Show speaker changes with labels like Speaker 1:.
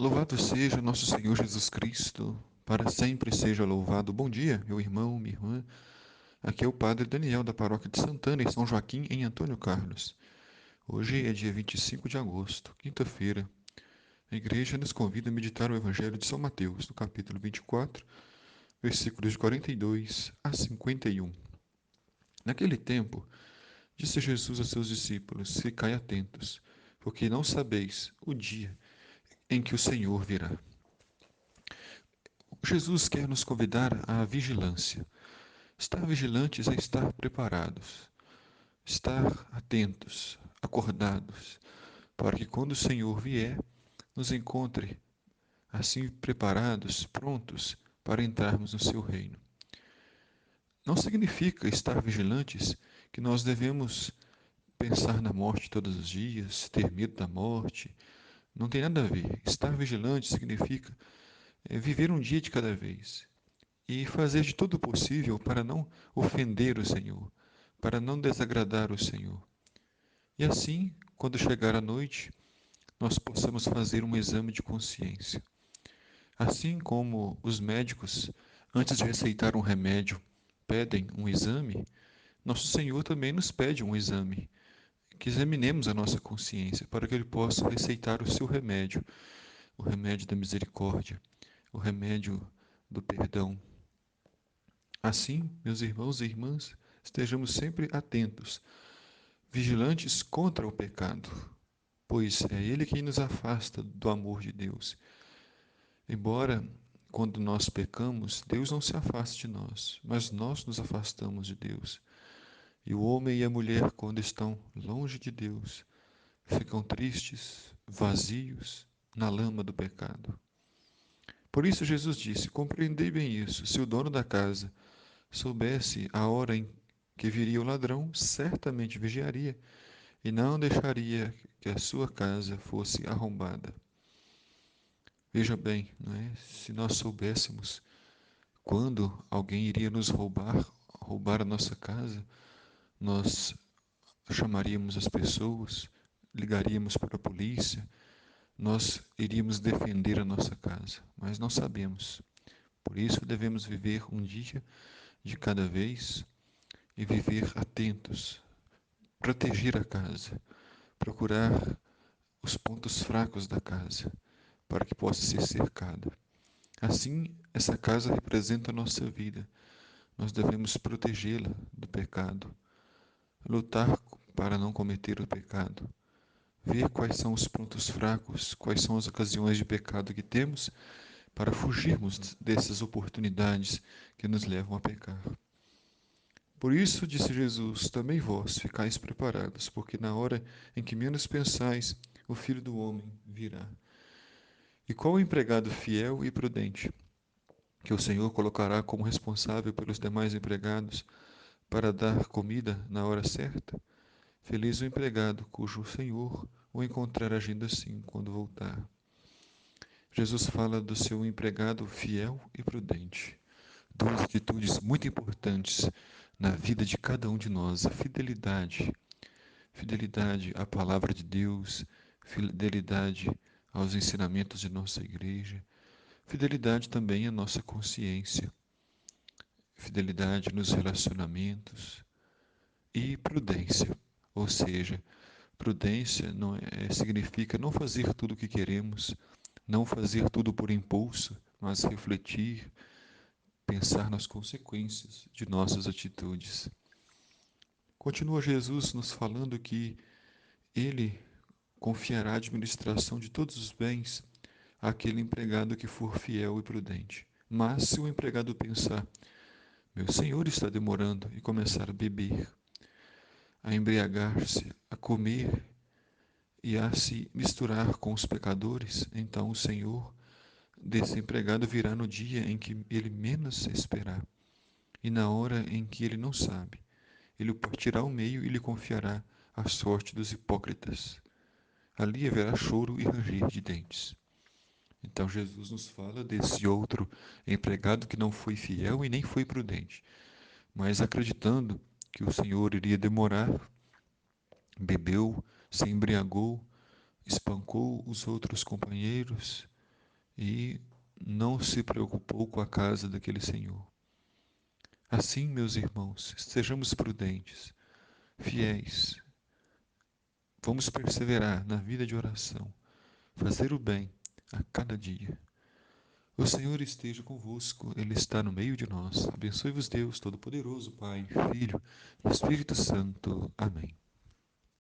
Speaker 1: Louvado seja nosso Senhor Jesus Cristo, para sempre seja louvado. Bom dia, meu irmão, minha irmã. Aqui é o Padre Daniel, da Paróquia de Santana, em São Joaquim, em Antônio Carlos. Hoje é dia 25 de agosto, quinta-feira. A igreja nos convida a meditar o Evangelho de São Mateus, no capítulo 24, versículos de 42 a 51. Naquele tempo, disse Jesus a seus discípulos: Ficai atentos, porque não sabeis o dia em que o Senhor virá. Jesus quer nos convidar à vigilância. Estar vigilantes é estar preparados, estar atentos, acordados, para que quando o Senhor vier, nos encontre assim preparados, prontos para entrarmos no seu reino. Não significa estar vigilantes que nós devemos pensar na morte todos os dias, ter medo da morte. Não tem nada a ver. Estar vigilante significa viver um dia de cada vez e fazer de tudo possível para não ofender o Senhor, para não desagradar o Senhor. E assim, quando chegar a noite, nós possamos fazer um exame de consciência. Assim como os médicos, antes de receitar um remédio, pedem um exame, nosso Senhor também nos pede um exame, que examinemos a nossa consciência para que Ele possa receitar o seu remédio, o remédio da misericórdia, o remédio do perdão. Assim, meus irmãos e irmãs, estejamos sempre atentos, vigilantes contra o pecado, pois é ele quem nos afasta do amor de Deus. Embora, quando nós pecamos, Deus não se afasta de nós, mas nós nos afastamos de Deus. E o homem e a mulher, quando estão longe de Deus, ficam tristes, vazios, na lama do pecado. Por isso Jesus disse: Compreendei bem isso. Se o dono da casa soubesse a hora em que viria o ladrão, certamente vigiaria e não deixaria que a sua casa fosse arrombada. Veja bem, não é? Se nós soubéssemos quando alguém iria nos roubar a nossa casa, nós chamaríamos as pessoas, ligaríamos para a polícia, nós iríamos defender a nossa casa, mas não sabemos. Por isso devemos viver um dia de cada vez e viver atentos, proteger a casa, procurar os pontos fracos da casa, para que possa ser cercada. Assim, essa casa representa a nossa vida. Nós devemos protegê-la do pecado, lutar para não cometer o pecado, ver quais são os pontos fracos, quais são as ocasiões de pecado que temos, para fugirmos dessas oportunidades que nos levam a pecar. Por isso, disse Jesus, também vós ficais preparados, porque na hora em que menos pensais, o Filho do Homem virá. E qual o empregado fiel e prudente, que o Senhor colocará como responsável pelos demais empregados para dar comida na hora certa? Feliz o empregado cujo Senhor o encontrar agindo assim quando voltar. Jesus fala do seu empregado fiel e prudente. Duas atitudes muito importantes na vida de cada um de nós: a fidelidade. Fidelidade à palavra de Deus, fidelidade aos ensinamentos de nossa igreja, fidelidade também à nossa consciência, fidelidade nos relacionamentos e prudência. Ou seja, prudência não significa não fazer tudo o que queremos, não fazer tudo por impulso, mas refletir, pensar nas consequências de nossas atitudes. Continua Jesus nos falando que Ele confiará a administração de todos os bens àquele empregado que for fiel e prudente. Mas se o empregado pensar, meu senhor está demorando, e começar a beber, a embriagar-se, a comer e a se misturar com os pecadores, então o Senhor desse empregado virá no dia em que ele menos esperar e na hora em que ele não sabe. Ele o partirá ao meio e lhe confiará a sorte dos hipócritas. Ali haverá choro e ranger de dentes. Então Jesus nos fala desse outro empregado que não foi fiel e nem foi prudente, mas acreditando que o Senhor iria demorar, bebeu, se embriagou, espancou os outros companheiros, e não se preocupou com a casa daquele senhor. Assim, meus irmãos, sejamos prudentes, fiéis. Vamos perseverar na vida de oração, fazer o bem a cada dia. O Senhor esteja convosco, Ele está no meio de nós. Abençoe-vos Deus Todo-Poderoso, Pai, Filho e Espírito Santo. Amém.